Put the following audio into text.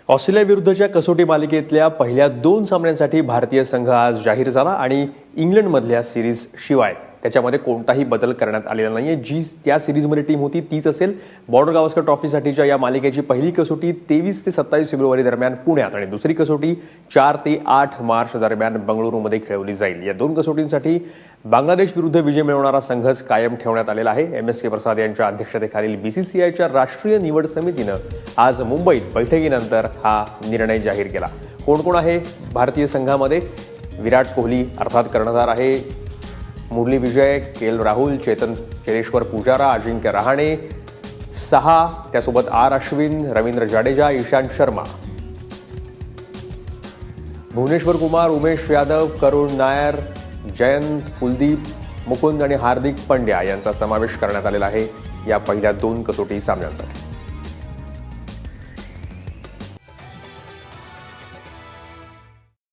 Australia विरुद्धच्या कसोटी मालिकेतल्या पहिल्या 2 सामन्यांसाठी भारतीय संघ आज जाहीर झाला आणि इंग्लंडमधल्या सिरीज शिवाय त्याच्यामध्ये कोणताही बदल करण्यात आलेला नाहीये। जी त्या सिरीजमध्ये टीम होती तीच असेल। बॉर्डर गावस्कर ट्रॉफीसाठीच्या या मालिकेची पहिली कसोटी 23 ते 27 फेब्रुवारी दरम्यान पुण्यात आणि दुसरी कसोटी 4 ते 8 मार्च दरम्यान बंगळुरूमध्ये खेळवली जाईल। या 2 कसोटींसाठी बांगलादेश विरुद्ध विजय मिळवणारा संघच कायम ठेवण्यात आलेला आहे। एमएसके प्रसाद यांच्या अध्यक्षतेखालील बीसीसीआयच्या राष्ट्रीय निवड समितीनं आज मुंबईत बैठकीनंतर हा निर्णय जाहीर केला। कोण कोण आहे भारतीय संघामध्ये? विराट कोहली अर्थात कर्णधार आहे, मुरली विजय, केएल राहुल, चेतेश्वर पुजारा, अजिंक्य रहाणे 6, त्यासोबत आर अश्विन, रवींद्र जाडेजा, ईशांत शर्मा, भुवनेश्वर कुमार, उमेश यादव, करुण नायर, जयंत, कुलदीप, मुकुंद आणि हार्दिक पंड्या यांचा समावेश करण्यात आलेला आहे या पहिल्या 2 कसोटी सामन्यांसाठी।